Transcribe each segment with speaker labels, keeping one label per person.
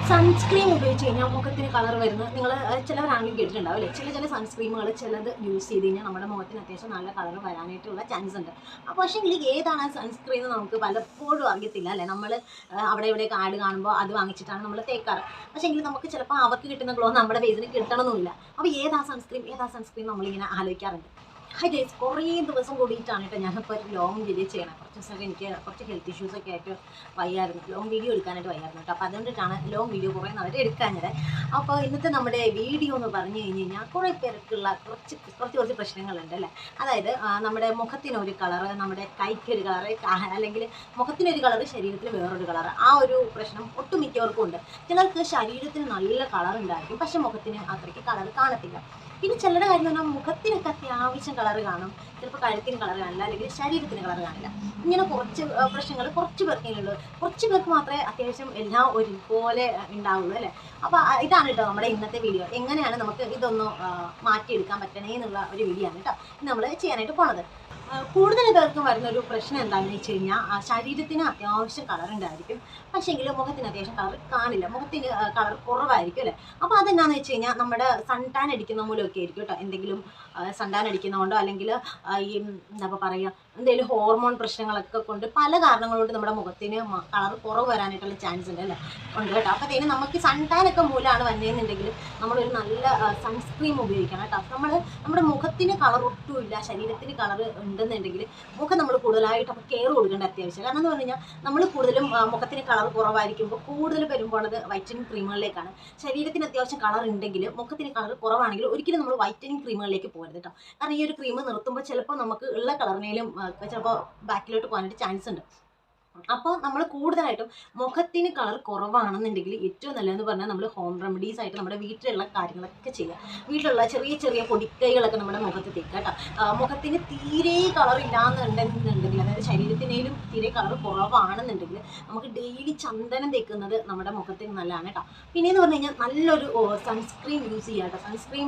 Speaker 1: Sunscreen ഉപയോഗിച്ച് കഴിഞ്ഞാൽ മുഖത്തിന് കളർ വരുന്നത് നിങ്ങൾ ചിലവരാണെങ്കിലും കേട്ടിട്ടുണ്ടാവും അല്ലേ? ചില സൺസ്ക്രീമുകൾ ചിലത് യൂസ് ചെയ്ത് കഴിഞ്ഞാൽ നമ്മുടെ മുഖത്തിന് അത്യാവശ്യം നല്ല കളർ വരാനായിട്ടുള്ള ചാൻസ് ഉണ്ട്. അപ്പോൾ പക്ഷേ ഏതാണ് സൺസ്ക്രീൻ എന്ന് നമുക്ക് പലപ്പോഴും അറിയത്തില്ല അല്ലേ? നമ്മൾ അവിടെ ഇവിടെയൊക്കെ ആഡ് കാണുമ്പോൾ അത് വാങ്ങിച്ചിട്ടാണ് നമ്മൾ തേക്കാറ്. പക്ഷേ നമുക്ക് ചിലപ്പോൾ അവർക്ക് കിട്ടുന്ന ഗ്ലോ നമ്മുടെ ഫേസിന് കിട്ടണമെന്നില്ല. അപ്പോൾ ഏതാ സൺസ്ക്രീൻ നമ്മളിങ്ങനെ ആലോചിക്കാറുണ്ട്. ഹൈ ഗൈസ്, കുറേ ദിവസം കൂടിയിട്ടാണ് കേട്ടോ ഞാനിപ്പോൾ ഒരു ലോങ് വീഡിയോ ചെയ്യണം. കുറച്ച് ദിവസമൊക്കെ എനിക്ക് കുറച്ച് ഹെൽത്ത് ഇഷ്യൂസൊക്കെ ആയിട്ട് വയ്യായിരുന്നു, ലോങ് വീഡിയോ എടുക്കാനായിട്ട് വയ്യായിരുന്നു കേട്ടോ. അപ്പോൾ അതുകൊണ്ടിട്ടാണ് ലോങ് വീഡിയോ കുറേ നാളായിട്ട് എടുക്കാഞ്ഞത്. അപ്പോൾ ഇന്നത്തെ നമ്മുടെ വീഡിയോ എന്ന് പറഞ്ഞു കഴിഞ്ഞാൽ കുറേ പേർക്കുള്ള കുറച്ച് പ്രശ്നങ്ങളുണ്ട് അല്ലേ? അതായത് നമ്മുടെ മുഖത്തിനൊരു കളറ്, നമ്മുടെ കൈക്കൊരു കളറ്, അല്ലെങ്കിൽ മുഖത്തിനൊരു കളറ്, ശരീരത്തിന് വേറൊരു കളറ്. ആ ഒരു പ്രശ്നം ഒട്ടുമിക്കവർക്കും ഉണ്ട്. ചിലർക്ക് ശരീരത്തിന് നല്ല കളർ ഉണ്ടായിരിക്കും, പക്ഷേ മുഖത്തിന് അത്രയ്ക്ക് കളർ കാണത്തില്ല. പിന്നെ ചിലരുടെ കാര്യം പറഞ്ഞാൽ മുഖത്തിനൊക്കെ അത്യാവശ്യം കളർ കാണും, ചിലപ്പോൾ കഴുത്തിന് കളർ കാണില്ല, അല്ലെങ്കിൽ ശരീരത്തിന് കളർ കാണില്ല. ഇങ്ങനെ കുറച്ച് പ്രശ്നങ്ങൾ കുറച്ച് പേർക്കുള്ളൂ. കുറച്ച് പേർക്ക് മാത്രമേ അത്യാവശ്യം എല്ലാം ഒരുപോലെ ഉണ്ടാവുള്ളൂ അല്ലേ? അപ്പോൾ ഇതാണ് കേട്ടോ നമ്മുടെ ഇന്നത്തെ വീഡിയോ. എങ്ങനെയാണ് നമുക്ക് ഇതൊന്ന് മാറ്റിയെടുക്കാൻ പറ്റണേ എന്നുള്ള ഒരു വീഡിയോ ആണ് കേട്ടോ നമ്മൾ ചെയ്യാനായിട്ട് പോണത്. കൂടുതൽ പേർക്കും വരുന്നൊരു പ്രശ്നം എന്താണെന്ന് വെച്ച് കഴിഞ്ഞാൽ ശരീരത്തിന് അത്യാവശ്യം കളർ ഉണ്ടായിരിക്കും, പക്ഷേങ്കിൽ മുഖത്തിന് അത്യാവശ്യം കളർ കാണില്ല, മുഖത്തിന് കളർ കുറവായിരിക്കും അല്ലേ? അപ്പോൾ അതെന്നാന്ന് വെച്ച് കഴിഞ്ഞാൽ നമ്മുടെ സൺടാൻ അടിക്കുന്ന മൂലമൊക്കെ ആയിരിക്കും കേട്ടോ. എന്തെങ്കിലും സൺടാൻ അടിക്കുന്നതുകൊണ്ടോ അല്ലെങ്കിൽ ഈ എന്താ പറയുക എന്തെങ്കിലും ഹോർമോൺ പ്രശ്നങ്ങളൊക്കെ കൊണ്ട് പല കാരണങ്ങളുകൊണ്ട് നമ്മുടെ മുഖത്തിന് കളർ കുറവ് വരാനായിട്ടുള്ള ചാൻസ് ഉണ്ട് അല്ലേ? ഉണ്ട് കേട്ടോ. അപ്പോൾ നമുക്ക് സൺടാനൊക്കെ മൂലമാണ് വന്നതെന്നുണ്ടെങ്കിൽ നമ്മളൊരു നല്ല സൺസ്ക്രീം ഉപയോഗിക്കണം കേട്ടോ. നമ്മുടെ മുഖത്തിന് കളർ ഒട്ടുമില്ല, ശരീരത്തിന് കളർ ഉണ്ടെന്നുണ്ടെങ്കിൽ മുഖം നമ്മൾ കൂടുതലായിട്ട് അപ്പോൾ കെയർ കൊടുക്കേണ്ട അത്യാവശ്യം. കാരണം എന്ന് പറഞ്ഞു കഴിഞ്ഞാൽ നമ്മൾ കൂടുതലും മുഖത്തിന് കളർ കുറവായിരിക്കുമ്പോൾ കൂടുതൽ വരുമ്പോഴത് വൈറ്റനിങ് ക്രീമുകളിലേക്കാണ്. ശരീരത്തിന് അത്യാവശ്യം കളർ ഉണ്ടെങ്കിൽ മുഖത്തിന് കളർ കുറവാണെങ്കിൽ ഒരിക്കലും നമ്മൾ വൈറ്റനിങ് ക്രീമുകളിലേക്ക് പോകരുത് കേട്ടോ. കാരണം ഈ ഒരു ക്രീം നിർത്തുമ്പോൾ ചിലപ്പോൾ നമുക്ക് ഉള്ള കളറിനേലും ചിലപ്പോൾ ബാക്കിലോട്ട് പോകാനായിട്ട് ചാൻസ് ഉണ്ട്. അപ്പോൾ നമ്മൾ കൂടുതലായിട്ടും മുഖത്തിന് കളർ കുറവാണെന്നുണ്ടെങ്കിൽ ഏറ്റവും നല്ലതെന്ന് പറഞ്ഞാൽ നമ്മൾ ഹോം റെമഡീസ് ആയിട്ട് നമ്മുടെ വീട്ടിലുള്ള കാര്യങ്ങളൊക്കെ ചെയ്യുക. വീട്ടിലുള്ള ചെറിയ പൊടിക്കൈകളൊക്കെ നമ്മുടെ മുഖത്ത് തേക്കുക കേട്ടോ. മുഖത്തിന് തീരെ കളർ ഇല്ലാന്നുണ്ടെന്നുണ്ടെങ്കിൽ, അതായത് ശരീരത്തിനേലും തീരെ കളർ കുറവാണെന്നുണ്ടെങ്കിൽ നമുക്ക് ഡെയിലി ചന്ദനം തേക്കുന്നത് നമ്മുടെ മുഖത്തിന് നല്ലതാണ് കേട്ടോ. പിന്നെയെന്ന് പറഞ്ഞു കഴിഞ്ഞാൽ നല്ലൊരു സൺസ്ക്രീൻ യൂസ് ചെയ്യുക കേട്ടോ. സൺസ്ക്രീൻ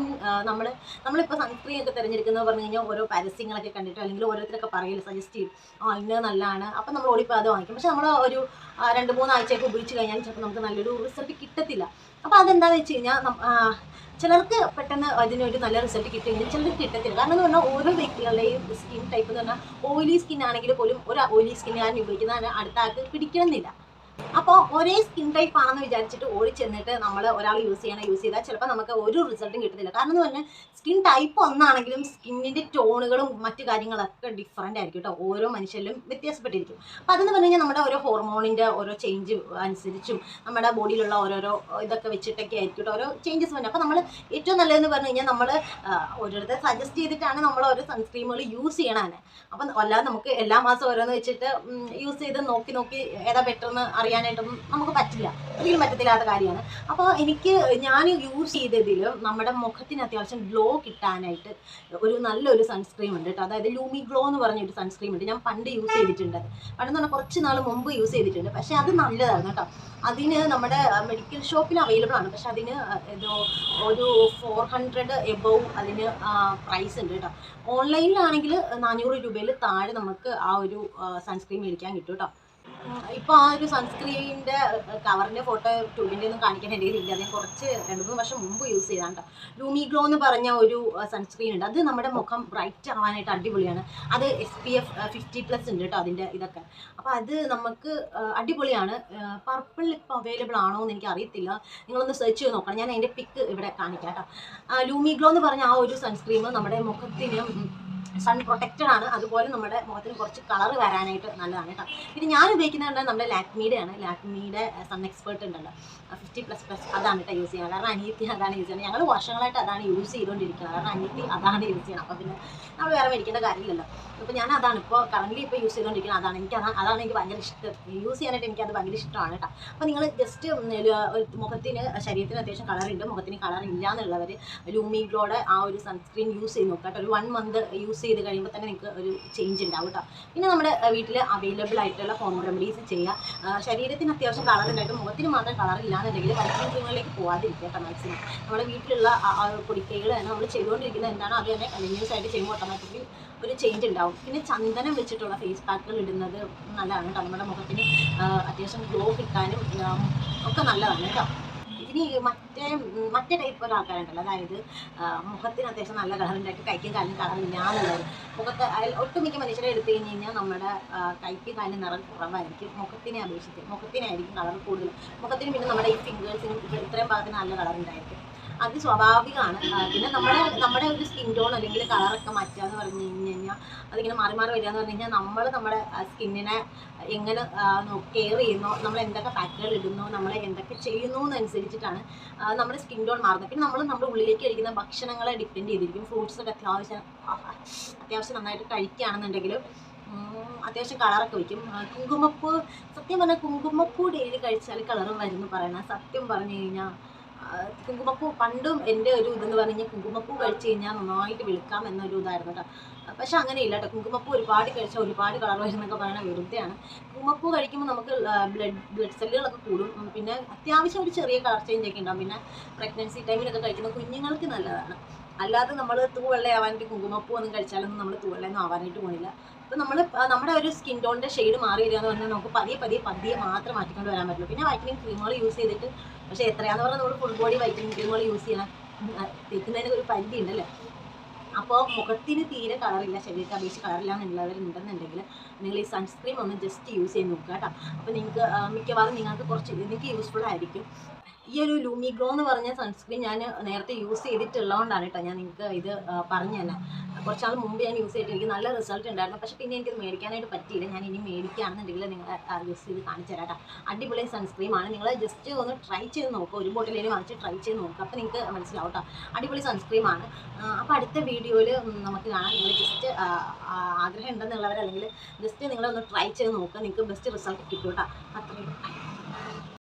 Speaker 1: നമ്മളിപ്പോൾ സൺസ്ക്രീൻ ഒക്കെ തിരഞ്ഞെടുക്കുന്നത് പറഞ്ഞു കഴിഞ്ഞാൽ ഓരോ പരസ്യങ്ങളൊക്കെ കണ്ടിട്ടോ അല്ലെങ്കിൽ ഓരോരുത്തരൊക്കെ പറയില്ല, സജസ്റ്റ് ചെയ്യും ഇന്നത് നല്ലതാണ്, അപ്പം നമ്മൾ ഓടിപ്പോൾ അത് വാങ്ങിക്കും. പക്ഷെ നമ്മൾ ഒരു 2-3 ആഴ്ചയൊക്കെ ഉപയോഗിച്ച് കഴിഞ്ഞാൽ ചിലപ്പോൾ നമുക്ക് നല്ലൊരു റിസൾട്ട് കിട്ടത്തില്ല. അപ്പോൾ അതെന്താണെന്ന് വെച്ച് കഴിഞ്ഞാൽ ചിലർക്ക് പെട്ടെന്ന് അതിനൊരു നല്ല റിസൾട്ട് കിട്ടുമെങ്കിലും ചിലർക്ക് കിട്ടത്തില്ല. കാരണം എന്ന് പറഞ്ഞാൽ ഓരോ വ്യക്തികളുടെയും സ്കിൻ ടൈപ്പ് എന്ന് പറഞ്ഞാൽ ഓയിലി സ്കിൻ ആണെങ്കിൽ പോലും ഒരു ഓയിലി സ്കിന്നുകാരൻ ഉപയോഗിക്കുന്ന അടുത്ത ആൾക്ക് പിടിക്കണമെന്നില്ല. അപ്പോൾ ഒരേ സ്കിൻ ടൈപ്പ് ആണെന്ന് വിചാരിച്ചിട്ട് ഓടി ചെന്നിട്ട് നമ്മൾ ഒരാൾ യൂസ് ചെയ്താൽ ചിലപ്പോൾ നമുക്ക് ഒരു റിസൾട്ടും കിട്ടത്തില്ല. കാരണം എന്ന് പറഞ്ഞാൽ സ്കിൻ ടൈപ്പ് ഒന്നാണെങ്കിലും സ്കിന്നിൻ്റെ ടോണുകളും മറ്റു കാര്യങ്ങളൊക്കെ ഡിഫറൻ്റ് ആയിരിക്കും കേട്ടോ. ഓരോ മനുഷ്യരിലും വ്യത്യാസപ്പെട്ടിരിക്കും. അപ്പോൾ അതെന്ന് പറഞ്ഞു കഴിഞ്ഞാൽ നമ്മുടെ ഓരോ ഹോർമോണിൻ്റെ ഓരോ ചേഞ്ച് അനുസരിച്ചും നമ്മുടെ ബോഡിയിലുള്ള ഓരോരോ ഇതൊക്കെ വെച്ചിട്ടൊക്കെ ആയിരിക്കും കേട്ടോ ഓരോ ചേഞ്ചസ് വരുന്നത്. അപ്പോൾ നമ്മൾ ഏറ്റവും നല്ലതെന്ന് പറഞ്ഞു കഴിഞ്ഞാൽ നമ്മൾ ഓരോരുത്തർ സജസ്റ്റ് ചെയ്തിട്ടാണ് നമ്മൾ ഓരോ സൺസ്ക്രീമുകൾ യൂസ് ചെയ്യണേ. അപ്പം അല്ലാതെ നമുക്ക് എല്ലാ മാസം ഓരോന്ന് വെച്ചിട്ട് യൂസ് ചെയ്ത് നോക്കി ഏതാ ബെറ്റർന്ന് അറിയാനായിട്ടൊന്നും നമുക്ക് പറ്റില്ല, ഒരിക്കലും പറ്റത്തില്ലാത്ത കാര്യമാണ്. അപ്പോൾ ഞാൻ യൂസ് ചെയ്തതിൽ നമ്മുടെ മുഖത്തിന് അത്യാവശ്യം ഗ്ലോ കിട്ടാനായിട്ട് ഒരു നല്ലൊരു സൺസ്ക്രീം ഉണ്ട് കേട്ടോ. അതായത് ലൂമി ഗ്ലോ എന്ന് പറഞ്ഞൊരു സൺസ്ക്രീം ഉണ്ട്. ഞാൻ പണ്ട് യൂസ് ചെയ്തിട്ടുണ്ട്. പണ്ടെന്ന് പറഞ്ഞാൽ കുറച്ച് നാൾ മുമ്പ് യൂസ് ചെയ്തിട്ടുണ്ട്. പക്ഷേ അത് നല്ലതാണ് കേട്ടോ. അതിന് നമ്മുടെ മെഡിക്കൽ ഷോപ്പിൽ അവൈലബിൾ ആണ്. പക്ഷെ അതിന് ഒരു 400 എബവ് അതിന് പ്രൈസ് ഉണ്ട് കേട്ടോ. ഓൺലൈനിലാണെങ്കിൽ 400 രൂപയിൽ താഴെ നമുക്ക് ആ ഒരു സൺസ്ക്രീൻ മേടിക്കാൻ കിട്ടും കേട്ടോ. ഇപ്പോൾ ആ ഒരു സൺസ്ക്രീനിൻ്റെ കവറിൻ്റെ ഫോട്ടോ ട്യൂബിൻ്റെ ഒന്നും കാണിക്കാൻ എൻ്റെ കയ്യിലില്ല. ഞാൻ കുറച്ച് 2-3 വർഷം മുമ്പ് യൂസ് ചെയ്താണ് കേട്ടോ. ലൂമി ഗ്ലോ എന്ന് പറഞ്ഞ ഒരു സൺസ്ക്രീൻ ഉണ്ട്. അത് നമ്മുടെ മുഖം ബ്രൈറ്റ് ആവാനായിട്ട് അടിപൊളിയാണ്. അത് SPF 50+ ഉണ്ട് കേട്ടോ അതിൻ്റെ ഇതൊക്കെ. അപ്പോൾ അത് നമുക്ക് അടിപൊളിയാണ്. പർപ്പിൾ ഇപ്പോൾ അവൈലബിൾ ആണോ എന്ന് എനിക്ക് അറിയത്തില്ല, നിങ്ങളൊന്ന് സെർച്ച് ചെയ്ത് നോക്കണം. ഞാൻ അതിൻ്റെ പിക്ക് ഇവിടെ കാണിക്കാം കേട്ടോ. ലൂമി ഗ്ലോ എന്ന് പറഞ്ഞ ആ ഒരു സൺസ്ക്രീം നമ്മുടെ മുഖത്തിന് സൺ പ്രൊട്ടക്റ്റഡ് ആണ്. അതുപോലെ നമ്മുടെ മുഖത്തിന് കുറച്ച് കളർ വരാനായിട്ട് നല്ലതാണ് കേട്ടോ. പിന്നെ ഞാൻ ഉപയോഗിക്കുന്നത് നമ്മുടെ ലാക്മിയുടെ സൺ എക്സ്പേർട്ട് ഉണ്ടല്ലോ 50++, അതാണ് കേട്ടോ യൂസ് ചെയ്യുന്നത്. കാരണം അനിയത്തി അതാണ് യൂസ് ചെയ്യുന്നത്. ഞങ്ങൾ വർഷങ്ങളായിട്ട് അതാണ് യൂസ് ചെയ്തുകൊണ്ടിരിക്കുന്നത്. കാരണം അനിയത്തി അതാണ് യൂസ് ചെയ്യണം. അപ്പോൾ പിന്നെ നമ്മൾ വേറെ മേടിക്കേണ്ട കാര്യമില്ലല്ലോ. അപ്പോൾ ഞാൻ അതാണ് കറൻ്റ് ഇപ്പോൾ യൂസ് ചെയ്തുകൊണ്ടിരിക്കുന്നത്. അതാണ് എനിക്ക് ഭയങ്കര ഇഷ്ടം. യൂസ് ചെയ്യാനായിട്ട് എനിക്കത് ഭയങ്കര ഇഷ്ടമാണ് കേട്ടോ. അപ്പോൾ നിങ്ങൾ ജസ്റ്റ് മുഖത്തിന് ശരീരത്തിന് അത്യാവശ്യം കളറുണ്ട്, മുഖത്തിന് കളർ ഇല്ല എന്നുള്ളവർ ലൂമി ഗ്ലോയുടെ ആ ഒരു സൺസ്ക്രീൻ യൂസ് ചെയ്ത് നോക്കാം കേട്ടോ. ഒരു 1 മന്ത് യൂസ് ചെയ്ത് കഴിയുമ്പോൾ തന്നെ നിങ്ങൾക്ക് ഒരു ചേഞ്ച് ഉണ്ടാവും കേട്ടോ. പിന്നെ നമ്മുടെ വീട്ടിൽ അവൈലബിൾ ആയിട്ടുള്ള ഹോം റെമഡീസ് ചെയ്യുക. ശരീരത്തിന് അത്യാവശ്യം കളർ ഉണ്ടായിട്ട് മുഖത്തിന് മാത്രം കളർ ഇല്ലാന്നുണ്ടെങ്കിൽ വൈറ്റമിൻ ക്രീമുകളിലേക്ക് പോകാതിരിക്കുക കേട്ടോ. മാക്സിമം നമ്മുടെ വീട്ടിലുള്ള പൊടിക്കൈകൾ തന്നെ നമ്മൾ ചെയ്തുകൊണ്ടിരിക്കുന്നത് എന്താണോ അത് തന്നെ കണ്ടിന്യൂസ് ആയിട്ട് ചെയ്യുമ്പോൾ ഓട്ടോമാറ്റിക്കലി ഒരു ചേഞ്ച് ഉണ്ടാവും. പിന്നെ ചന്ദനം വെച്ചിട്ടുള്ള ഫേസ് പാക്കുകൾ ഇടുന്നത് നല്ലതാണ് കേട്ടോ. നമ്മുടെ മുഖത്തിന് അത്യാവശ്യം ഗ്ലോ കിട്ടാനും ഒക്കെ നല്ലതാണ് കേട്ടോ. ഇനി മറ്റേ ടൈപ്പ് ഒരു ആൾക്കാരുണ്ടല്ലോ, അതായത് മുഖത്തിന് അത്യാവശ്യം നല്ല കളർ ഉണ്ടായിട്ട് കൈക്കും കാലിനും കളർ ഇല്ലാന്നുള്ളത്. മുഖത്ത് ഒട്ടുമിക്ക മനുഷ്യരെ എടുത്തു കഴിഞ്ഞ് കഴിഞ്ഞാൽ നമ്മുടെ കൈക്കും കാലിന് നിറം കുറവായിരിക്കും, മുഖത്തിനായിരിക്കും കളർ കൂടുതൽ. മുഖത്തിന് പിന്നെ നമ്മുടെ ഈ ഫിംഗേഴ്സിനും ഇത്രയും ഭാഗത്തിന് നല്ല കളർ ഉണ്ടായിരിക്കും. അത് സ്വാഭാവികമാണ്. പിന്നെ നമ്മുടെ ഒരു സ്കിൻ ടോൺ അല്ലെങ്കിൽ കളറൊക്കെ മാറ്റുക എന്ന് പറഞ്ഞു കഴിഞ്ഞാൽ, അതിങ്ങനെ മാറി വരിക എന്ന് പറഞ്ഞു കഴിഞ്ഞാൽ, നമ്മൾ നമ്മുടെ സ്കിന്നിനെ എങ്ങനെ കെയർ ചെയ്യുന്നോ, നമ്മൾ എന്തൊക്കെ പാക്കുകൾ ഇടുന്നോ, നമ്മൾ എന്തൊക്കെ ചെയ്യുന്നു എന്നനുസരിച്ചിട്ടാണ് നമ്മുടെ സ്കിൻ ടോൺ മാറുന്നത്. പിന്നെ നമ്മുടെ ഉള്ളിലേക്ക് കഴിക്കുന്ന ഭക്ഷണങ്ങളെ ഡിപ്പെൻഡ് ചെയ്തിരിക്കും. ഫ്രൂട്ട്സൊക്കെ അത്യാവശ്യം നന്നായിട്ട് കഴിക്കുകയാണെന്നുണ്ടെങ്കിലും അത്യാവശ്യം കളറൊക്കെ വയ്ക്കും. കുങ്കുമപ്പൂ, സത്യം പറഞ്ഞാൽ കുങ്കുമപ്പൂ ഡെയിലി കഴിച്ചാൽ കളറും വരുമെന്ന് പറയണം. സത്യം പറഞ്ഞു കഴിഞ്ഞാൽ കുങ്കുമപ്പൂ പണ്ടും എൻ്റെ ഒരു ഇതെന്ന് പറഞ്ഞു കഴിഞ്ഞാൽ കുങ്കുമപ്പൂ കഴിച്ച് കഴിഞ്ഞാൽ നന്നായിട്ട് വെളുക്കാം എന്നൊരു ഇതായിരുന്നു കേട്ടോ. പക്ഷെ അങ്ങനെയില്ല കേട്ടോ. കുങ്കുമപ്പൂ ഒരുപാട് കഴിച്ചാൽ ഒരുപാട് കളർ വരുന്നൊക്കെ പറയുന്നത് വെറുതെയാണ്. കുങ്കുമപ്പൂ കഴിക്കുമ്പോൾ നമുക്ക് ബ്ലഡ് സെല്ലുകളൊക്കെ കൂടും. പിന്നെ അത്യാവശ്യം ഒരു ചെറിയ കളർ ചേഞ്ച് ഒക്കെ ഉണ്ടാകും. പിന്നെ പ്രഗ്നൻസി ടൈമിലൊക്കെ കഴിക്കുന്ന കുഞ്ഞുങ്ങൾക്ക് നല്ലതാണ്. അല്ലാതെ നമ്മൾ തൂവെള്ളയാവാനായിട്ട് കുങ്കുമപ്പൂ ഒന്നും കഴിച്ചാലൊന്നും നമ്മൾ തൂവെള്ളയൊന്നും ആവാനായിട്ട് പോകുന്നില്ല. അപ്പോൾ നമ്മുടെ ഒരു സ്കിൻ ടോണിൻ്റെ ഷെയ്ഡ് മാറി വരിക എന്ന് പറഞ്ഞാൽ നമുക്ക് പതിയെ മാത്രം മാറ്റിക്കൊണ്ട് വരാൻ പറ്റുള്ളൂ. പിന്നെ വൈറ്റനിങ് ക്രീമുകൾ യൂസ് ചെയ്തിട്ട്, പക്ഷേ എത്രയാന്ന് പറഞ്ഞാൽ നമ്മൾ ഫുൾ ബോഡി വൈറ്റനിങ് ക്രീമുകൾ യൂസ് ചെയ്യണം. തേക്കുന്നതിന് ഒരു പരിധി ഉണ്ടല്ലേ. അപ്പോൾ മുഖത്തിന് തീരെ കളറില്ല, ശരീരത്തെ അപേക്ഷിച്ച് കളറില്ല എന്നുള്ളവരുണ്ടെന്നുണ്ടെങ്കിൽ നിങ്ങൾ ഈ സൺസ്ക്രീം ഒന്ന് ജസ്റ്റ് യൂസ് ചെയ്ത് നോക്കുക കേട്ടോ. അപ്പോൾ നിങ്ങൾക്ക് മിക്കവാറും നിങ്ങൾക്ക് യൂസ്ഫുൾ ആയിരിക്കും. ഈ ഒരു ലൂമി ഗ്ലോ എന്ന് പറഞ്ഞ സൺസ്ക്രീൻ ഞാൻ നേരത്തെ യൂസ് ചെയ്തിട്ടുള്ളതുകൊണ്ടാണ് കേട്ടോ ഞാൻ നിങ്ങൾക്ക് ഇത് പറഞ്ഞു തന്നെ. കുറച്ചാൾ മുമ്പ് ഞാൻ യൂസ് ചെയ്തിട്ട് എനിക്ക് നല്ല റിസൾട്ട് ഉണ്ടായിരുന്നു. പക്ഷേ പിന്നെ എനിക്കത് മേടിക്കാനായിട്ട് പറ്റിയില്ല. ഞാൻ ഇനി മേടിക്കുകയാണെന്നുണ്ടെങ്കിൽ നിങ്ങൾ യൂസ് ചെയ്ത് കാണിച്ചു തരാം കേട്ടോ. അടിപൊളി സൺസ്ക്രീമാണ്. നിങ്ങൾ ജസ്റ്റ് ഒന്ന് ട്രൈ ചെയ്ത് നോക്കുക. ഒരു ബോട്ടിലേലും വാങ്ങിച്ച് ട്രൈ ചെയ്ത് നോക്കുക. അപ്പോൾ നിങ്ങൾക്ക് മനസ്സിലാവും കേട്ടോ. അടിപൊളി സൺസ്ക്രീമാണ്. അപ്പോൾ അടുത്ത വീഡിയോയിൽ നമുക്ക് കാണാം. നിങ്ങൾ ജസ്റ്റ് ആഗ്രഹം ഉണ്ടെന്നുള്ളവരല്ലെങ്കിൽ ജസ്റ്റ് നിങ്ങളൊന്ന് ട്രൈ ചെയ്ത് നോക്കുക. നിങ്ങൾക്ക് ബെസ്റ്റ് റിസൾട്ട് കിട്ടും കേട്ടോ. അത്രയും